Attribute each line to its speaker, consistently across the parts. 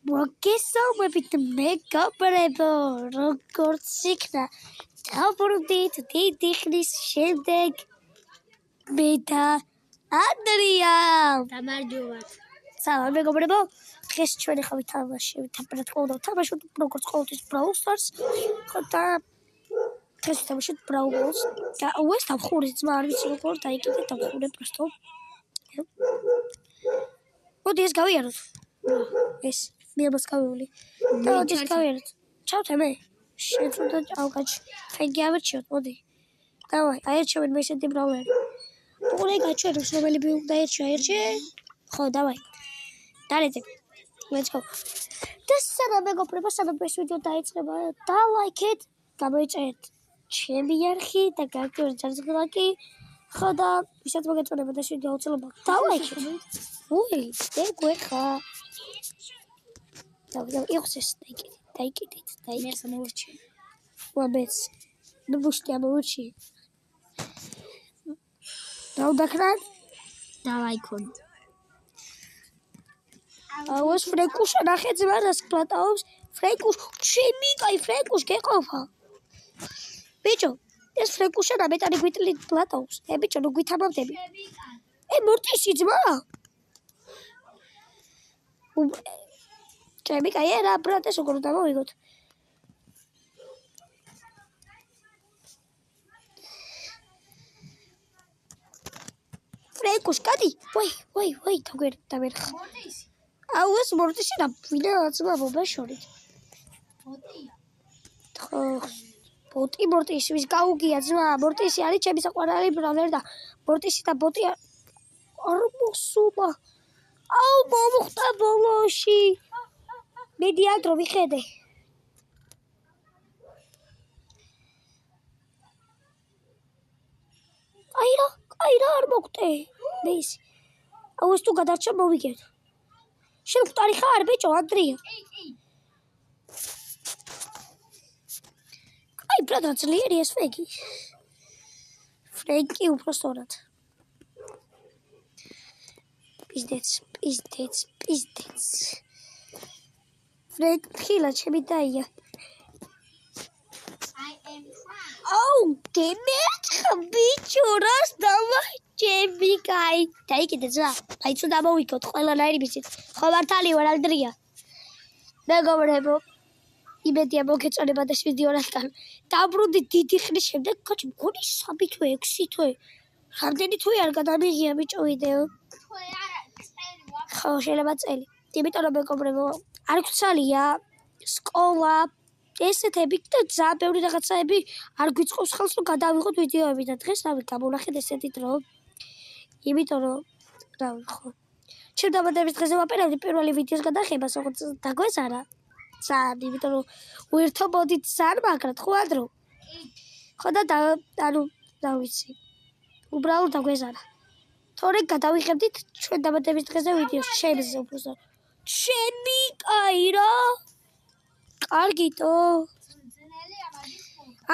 Speaker 1: მოგესალმებით მეგობრებო, როგორც იქნა დავბრუნდით დიდი ხნის შემდეგ მე და ანდრია.
Speaker 2: გამარჯობათ.
Speaker 1: სალამ მეგობრებო, დღეს ჩვენ ახლა ვითამაშებით თამაშობთ როგორც ყოველთვის Brawl Stars. ხო და დღეს ვითამაშოთ Brawl Balls. და უეს დავხურე ძმა არ ვიცი როგორ დაიკიდე დავხურე პროსტო. მოდი ეს გავიაროთ. ეს მიებას გავივლი. და ეს გავიაროთ. ჩავთე მე. შეძუდა ჭავკაჩ. ფენგი ავერჩიოთ, მოდი. დავაი, აერჩევენ მე ესეთი ბრავლერი. უყურე გაჩვენებს რომელი ბიუ დაერჩია, აერჩე. ხო, დავაი. დარეძე. Let's go. და სანამ მეგობრებო, სანამ ეს ვიდეო დაიწყება, დალაიქეთ, გამოიწერეთ ჩემი არხი და გააკეთეთ ჯარისკვლაკი. ხო და ვისაც მოგეწონება ეს ვიდეო აუცილებლად დალაიქეთ. უი, დეგვეხა. დავი, იხსეს დაიკიდეთ.
Speaker 2: მე სამოვარჩი.
Speaker 1: ვაბეც. ნუ ბუშტი ამოვარჩი. დავდაქრან?
Speaker 2: დავაიქონ.
Speaker 1: აუეს ფრეკუშა ნახე ძმას პლატაობს. ფრეკუშ, ჩემი კაი ფრეკუშ გეყოფა. ბიჭო, ეს ფრეკუშა ნამეტარი გვიტლი პლატაობს. ბიჭო, ნუ გვითამამდები. მორტისი ძმა. ჩემი კაი რა ბრატეს როგორ დავიღოთ. ფრეკუშ კადი. ვაი, დავერხა. აუეს მორტისი რა ვინა ძმა მობაშორით.
Speaker 2: ბოტია.
Speaker 1: ხო, ბოტი მორტისი ვის გაუგია ძმა. მორტისი არის ჩემი საყვარელი ბრალერი და მორტისი და ბოტი არ მოსულა. აუ მომხდა ბოლოში. მე დიადრო ვიხედე. აი რა არ მოგტე. მის. აუ ეს თუ გადარჩა მოვიგეთ. შემკვდარი ხარ ბიჭო ანდრია. აი ბრატა ძლიერი ეს ფრენკი უბრალოდ. პიზდეც. ფრენკ ხილა ჩემი დაია. აუ გემეთხა ბიჭო რას დავაჭები კაი. დაიკიდე ძა. აი თუ დამოვიქოთ ყველანაირი ვიცით. ხო მართალი ვარ ანდრია. მეგობრებო, იმედია მოგეწონება ეს ვიდეო რადგან დავბრუნდით დიდი ხნის შემდეგ. კაცი მგონი 3 თვე 6 თვე. რამდენი თვე არ გადამიღია ბიჭო ვიდეო. ხო შეიძლება წელი. იმიტომ რომ მეგობრებო, არ გვცალია სკოლა ესეთები და ძალიან ბევრი რაღაცაები არ გვიწყობს ხელს რომ გადავიღოთ ვიდეოები და დღეს რავი გამონახეთ ესეთი დრო. იმიტომ რომ რავი ხო. ჩემ დამატების დღეზე ვაპერავდი პირველი ვიდეოს გადახებას, როგორც დაგვეზარა. ძალიან, იმიტომ რომ უერთო მოდით ძალიან მაგრად ხო ადრო. ხო და ანუ რა ვიცი. უბრალოდ დაგვეზარა. თორე გადავიღებდით ჩვენ დამატების დღეზე ვიდეოს ჩემზე უბრალოდ. ჩემი კაი რა. კარგიტო.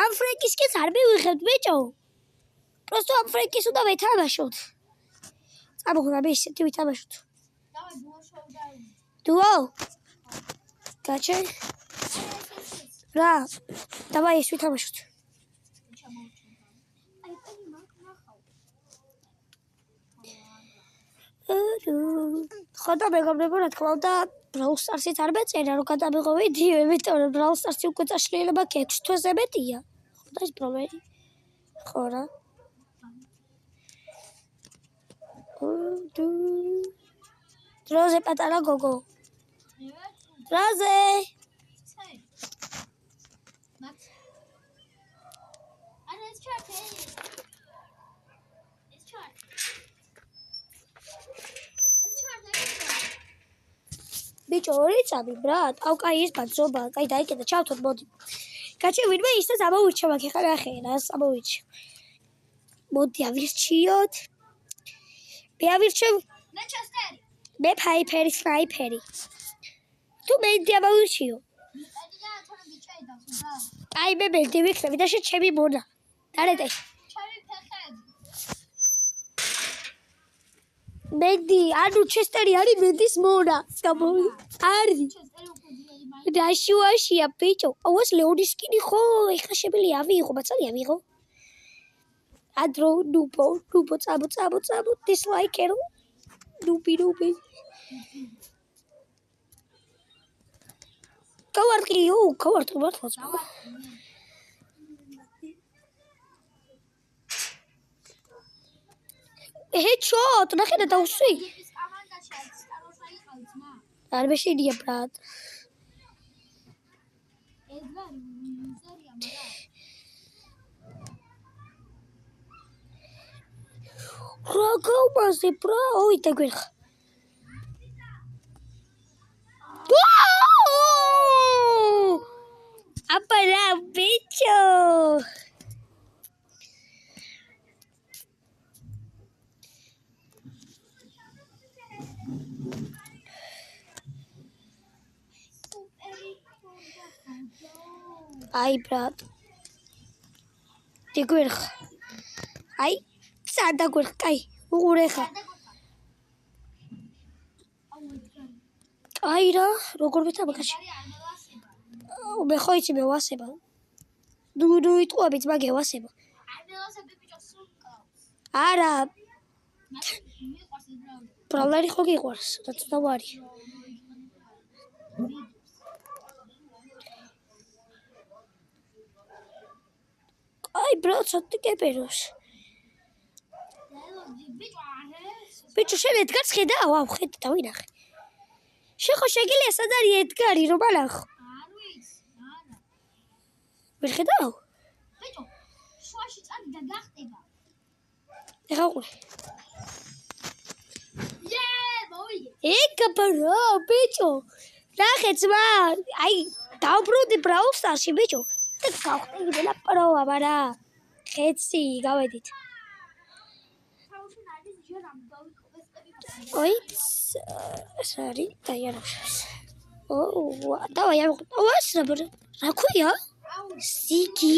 Speaker 1: ამ ფრენკისკენ არ მივიღებთ ბიჭო. პროსტო ამ ფრენკის უნდა ვეთამაშოთ. წამოღნა მე ისეთი ვითამაშოთ.
Speaker 2: დავაი დუო შოუდაუნი.
Speaker 1: დუო? გაჩე? რა? დავაი ეს ვითამაშოთ. ხო და მეგობრებო, რა თქმა უნდა, Brawl Stars-ით არ მეწერა რომ გადამიღო ვიდეო, იმიტომ რომ Brawl Stars-ი უკვე წაშლილება 6 თვეზე მეტია. ხო და ეს პრობლემი. ხო რა. დროზე პატარა გოგო. დროზე. ბიჭო ორი წამი ბრატ. აუ კაი ის ბაძობა. კაი დაიკედა ჩავთოთ მოდი. კაცი ვინმე ისე ამოვირჩა მაგ ხარ ახე რას ამოვირჩა. მოდი ავირჩიოთ. მე ავირჩევ.
Speaker 2: მე ჩასტერი.
Speaker 1: მე ფაიფერი. თუ მე დავავირჩიო. კაი მე მერდი ვიქნები და ჩემი მონა. დარეთე.
Speaker 2: ჩემი ფეხები.
Speaker 1: მენდი, ანუ ჩესტერი არის მენდის მონა. არის. რაშუაშია ბიჭო. აუას ლეონისკინი ხო, ეხლა შემიძლია ავიღო, მაცალია ავიღო. ადრო ნუბო, წამო, დისლაიკერო. ნუბი. გავარტყიო, მართლაც. Headshot, ნახე და უსვი. არ მეშინია ბრატ. რა გავბაზე ბრა, ოი დაგვერხა. აპარა ბიჭო. Ai, brat. Daguerch. Ai, daguerch, ai, urecha. Ai, რა, როგორ მეტაბაკაში. მე ხო იცი მე ვასება. ნუ იტყვებით მაგე ვასება. არა. ბრალარი ხო გიყვარს, რაც დავარი. Ai, brats, tu que peros? Bicho, შენ ედგარს ხედავ, აუ, ხედი დავინახე. შენ ხო შეგიძლია სად არის ედგარი, რომ ალახო?
Speaker 2: არ ვიცი, არა.
Speaker 1: ვერ ხედავ?
Speaker 2: ბიჭო, შუაში წადი და გახტება.
Speaker 1: ეხა ყურე.
Speaker 2: მოვიგე.
Speaker 1: ეკაბარო, ბიჭო. ნახე ძმა, აი, დავბრუნდი ბრაუსტარში, ბიჭო. და გავხტები და პროვა, მარა. ხეცი, გავედით. ой, sorry, დაიარებს. დავაი, ოს რა ქვია? სიგი.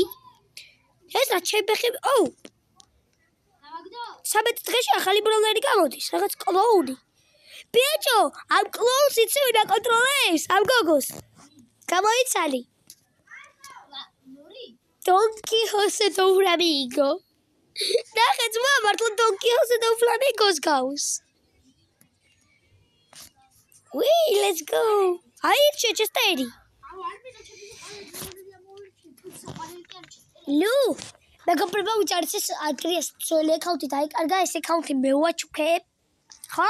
Speaker 1: ეს რა ჩემბეხები? საბეთ დღეში ახალი ბროლერი გამოდის, რაღაც კლოუნი. ბიჭო, ამ კლოუნს იცი ვინ აკონტროლებს? ამ გოგოს. გამოიცალი. Don Quixote do Flamengo. ნახე ძმა, მართლა Don Quixote do Flamengo-ს გავს. Wee, let's go. აირჩე ჩესტერი. ლუ, მეგობრებო, ვიჭარეს ეს ადრიას ძველი აკაუნტი დაიკარგა, ეს აკაუნტი მე ვაჩუქებ. ხო?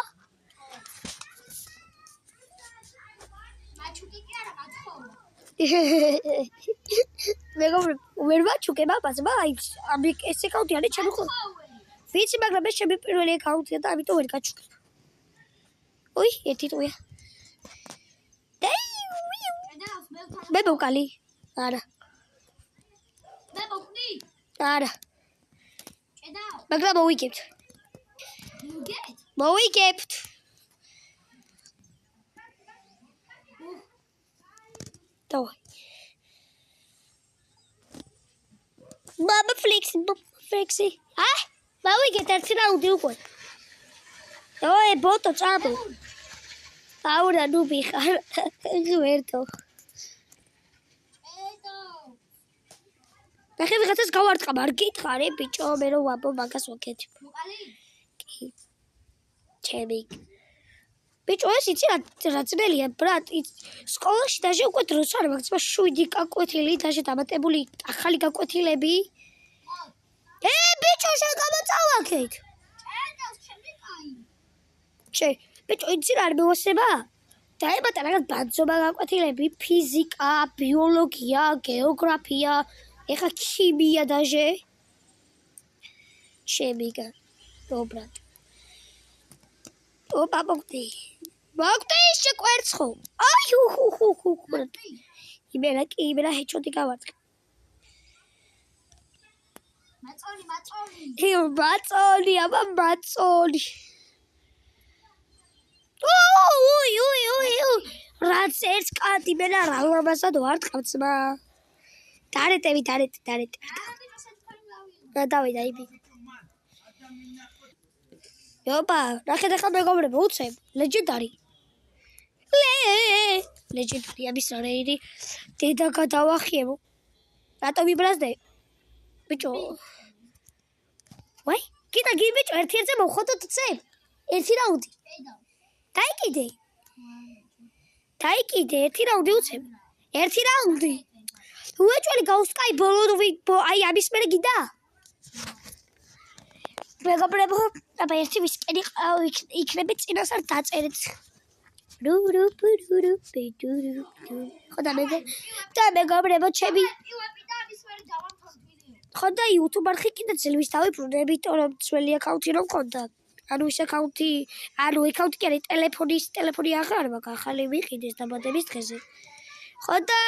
Speaker 2: მაჩუკი კი არა, მაცხოვა.
Speaker 1: მეგობრებო, ვერ ვაჩუქებ აბას, აი ეს აკაუნტი არის ჩემი ხო? ვიცი, მაგრამ ეს ჩემი პირველი აკაუნტია და ამიტომ ვერ გაჩუქებ. ой, ერთი ტყვია. მე მოვკალი. არა.
Speaker 2: მე მოვკნი?
Speaker 1: არა.
Speaker 2: კედავ.
Speaker 1: მაგრამ მოვიგებთ.
Speaker 2: მოგეთ?
Speaker 1: მოვიგებთ. დავაი. Mama flexi. მოვიგეთ ერთი რაუნდი უკვე. ой, ბოტო წამო. აურა ნუბი ხარ. ვერთო. ნახე ვიღაცას გავარტყა, არ გითხარი, ბიჭო, მე რომ ვაბო მაგას ვაკეთებ.
Speaker 2: მოყალი?
Speaker 1: კი. ჩემი. ბიჭო, ეს იცი რა ძნელია, ბრატ, სკოლაში დაჟე უკვე დროს არ მაქვს, 7 გაკვეთილი, დაჟე დამატებული ახალი გაკვეთილები. ბიჭო, შენ გამოწავაკეთ. ბიჭო, იცი რა არ მევასება? დაემატა რაღაც ბანძობა გაკვეთილები, ფიზიკა, ბიოლოგია, გეოგრაფია, ეხა ქიმია დაჟე. შემიგა. dobrად. ოპა, მოგდი შეკვერცხო. აი, ჰუ. იმენა ჰეჩოდი გავარტყე. მაწოლი, აბა მაწოლი. ой, რაც ერთ კანტი მე რა ლამაზად ვარტყავ ძმა. დარეტები. დავიდა იმი. Iopa, ნახეთ ახლა მეგობრებო, უცებ, ლეგენდარი. ლეგენდარი ამის რეირი დედა გადავახიებო. რატო ვიბრაზდე? ბიჭო. ვაი, კიდე გიბიჭო, ერთ-ერთზე მოვხოდოთ უცებ. ერთი რაუნდი. დაიკიდე. ერთი რაუნდი უცებ. ერთი რაუნდი. უეჭველი გავსკაი ბოლო აი ამის მერე გიდა. მეგობრებო, აბა ერთი ვისკენი იქნები წინასწარ დაწერეთ. ხო და მეგობრებო, ჩემი ხო და YouTube არხი კიდე ძელვის დავიბრუნე, იმიტომ რომ ძველი აკაუნთი რომ მქონდა. ანუ ის აკაუნთი, აკაუნთი კი არის ტელეფონი აღარ მაქვს, ახალი ვიყიდეს დამატების დღეზე. ხო და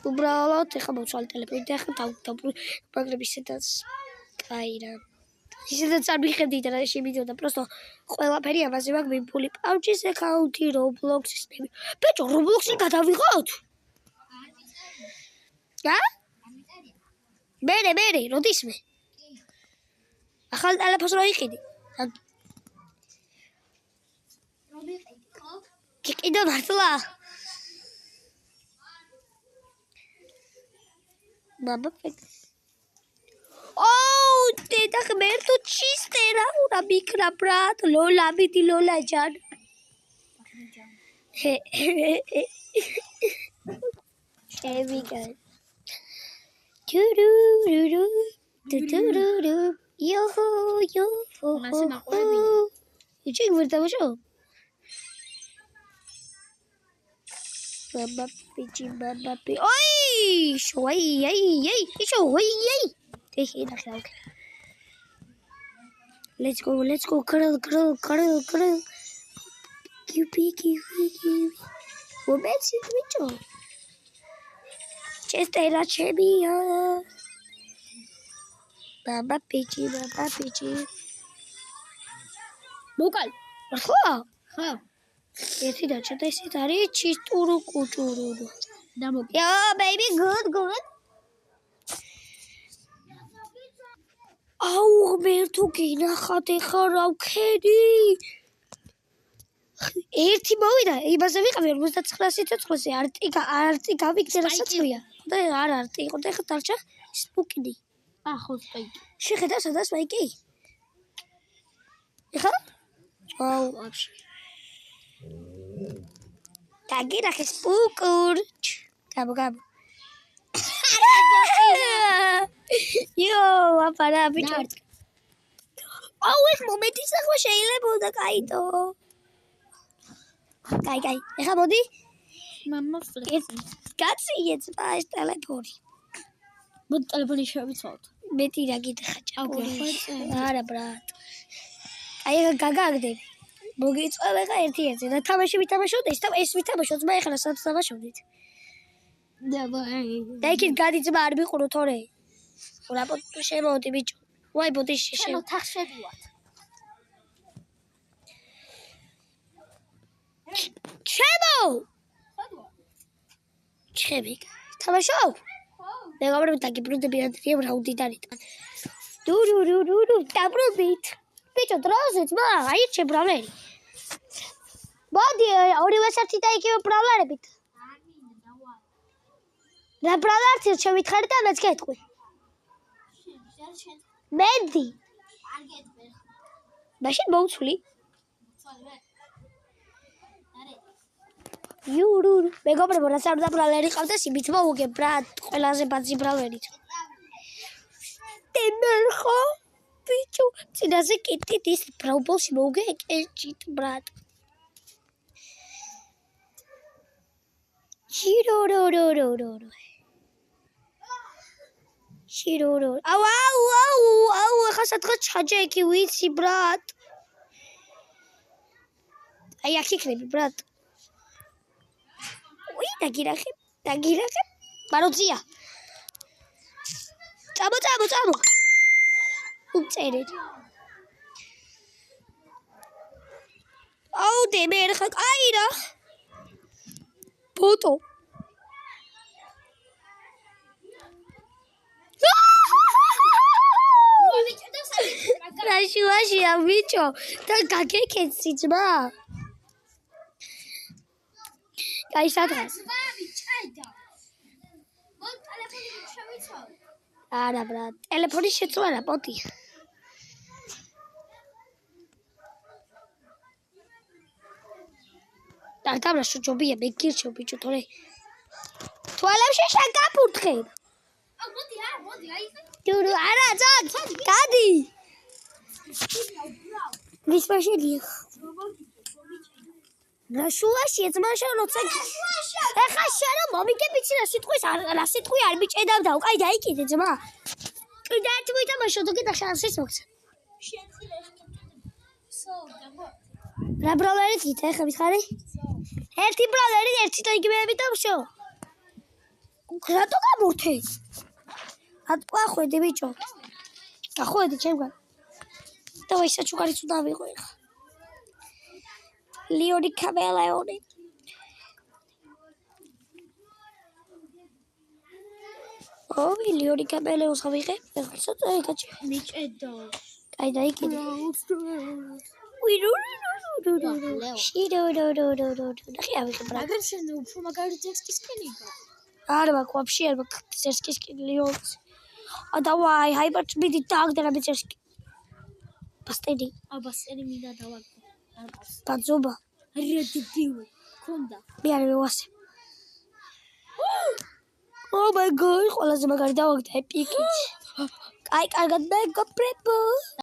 Speaker 1: უბრალოდ ეხლა მოვცვალე ტელეფონი და ეხლა მაგრამ ისედაც კაი რა. ისედაც არ მიხედით რა შემიდოდა, просто ყველაფერი ამაზე მაქვს მიმფული. PUBG-ის აკაუნთი, Roblox-ის. ბიჭო, Roblox-ი გადავიღოთ? მერე, როდისმე? ახალ ტელეფონს რო იყიდი. კიდე მართლა? Mama deda ღმერთო ჩისტერა უნდა მიქნა ბრატ ლოლა მიდი ლოლა ჯან შევიგე ტურურურუ იოჰო მასე მაყურებინე იჩი გვერდავაშო Baba pichi oi shoi yey shoi yey let's go curl kiwi wo betsi bicho chestera chebia Baba pichi mokal ha ერთი დაჭერდა ისეთ არის ჩისტურუ კუჭურუ Yo baby good აუ ღმერთო გინახათ ეხა რა ვქენი ერთი მოვიდა იმაზე ვიყავი 59 სიცოცხლეზე არტი გავიგდე რასაც ხია და არ არტი იყო და ეხა დარჩა სპუკინი ხო სპაიკი შეხედა სადა სპაიკი ეხა აუ вообще Tagirake spukur. Gabo. Yo, apara bicho. ეს მომენტი ახლა შეიძლებოდა კაიტო. კაი. ეხლა მოდი. მამა ფლექსი. გაციეთ ეს ტელეფონი. მოდი ტელეფონი შევიცვალოთ. მეტი რა გითხა ჭაური. არა ბრატ. აი გაგაგდები. მოგიწევ ეხა ერთ-ერთზე და თამაში ვითამაშოთ ეს ვითამაშოთ მე ეხლა სადაც თამაშობდით და იქით გადი ძმა არ მიყუროთ თორე რა შემოდი ბიჭო ვაი ბოდი შემო თხ შევივათ ჩემი თამაშობ მეგობრებთან დაგიბრუნდები ადრე რაუნდი დარიტან დურურურურუ დაბრუნდით ბიჭო დროზე ძმა აირჩე ბრავლერი მოდი ორივე საერთი და იგივე ბრავლერებით რა ბრავლერს შევითხარი და მეც გეტყვი მენდი არ გეტყვი მაშინ მოვცვლი იურუ მეგობრებო რაც არ უნდა ბრავლერი ყავდეს იმით მოვუგებ ბრატ ყველაზე ბაძი ბრალვერით დემერხო ბიჭო წინაზე კიტით ის ბრაუბოლში მოვუგე ეკეჭით ბრატ Shiroro. Au, ეხა სადღაც ჩაჯა εκεί ვიცი ბრატ. აი აქ იქნები ბრატ. უი, დაგირახე. მაროძია. წამო. უწერეთ. აუ დემერ ხა კაი რა. ფოტო. რა შუაშია ბიჭო და გაგეკეცი ძმა კაი სადღაც
Speaker 2: ჭედა. მოდ ტელეფონი შევიცავ.
Speaker 1: არა ბრატ ტელეფონის შეცვლა რა პოტი დაგდაბლა შუჯობია მე გირჩევ ბიჭო თორე თვალებში შენ გაფურთხებ
Speaker 2: მოდი, აი ეს.
Speaker 1: დურუ არა ძად გადი ვის მაშინია რა შუაშია ძმაშა როცა ეხა შენ მომიგებიცი რა სიტყვის რა სიტყვი არ მიჭედავდა უკაი დაიკიდე ძმა კიდე ერთი მოითამაშო თუ კიდე შანსის მოგცა რა ბროლერით გიტა ეხა მითხარი ერთი ბროლერი ერთი და იგივე მითამშო რატო გამურთე რატო ახვედი ბიჭო ახვედი ჩემგან დავაი საჩუქარიც უნდა ავიღო ეხა Leoni Cameleoni. Oh, Leoni Cameleoni ავიღე. ეხლა ცოტა ეკაჭი.
Speaker 2: მიჭედო.
Speaker 1: კაი დაიკიდე.
Speaker 2: მაგრამ შენ უფრო მაგარი ტექსტის კენიგა.
Speaker 1: არა მაგ вообще არ მაგ ტექსტის კენილიონს. А давай, хайбач მიდი დააგდერა მეცერსკი. პასტედი.
Speaker 2: აბასერი მინდა დავაგდო.
Speaker 1: ბაძობა.
Speaker 2: რედიბიუ. კონდა.
Speaker 1: მე არ მევასე. Oh my god, ყველაზე მაგარი დავაგდა ეპიკიც. კაი, კარგად მეგობრებო.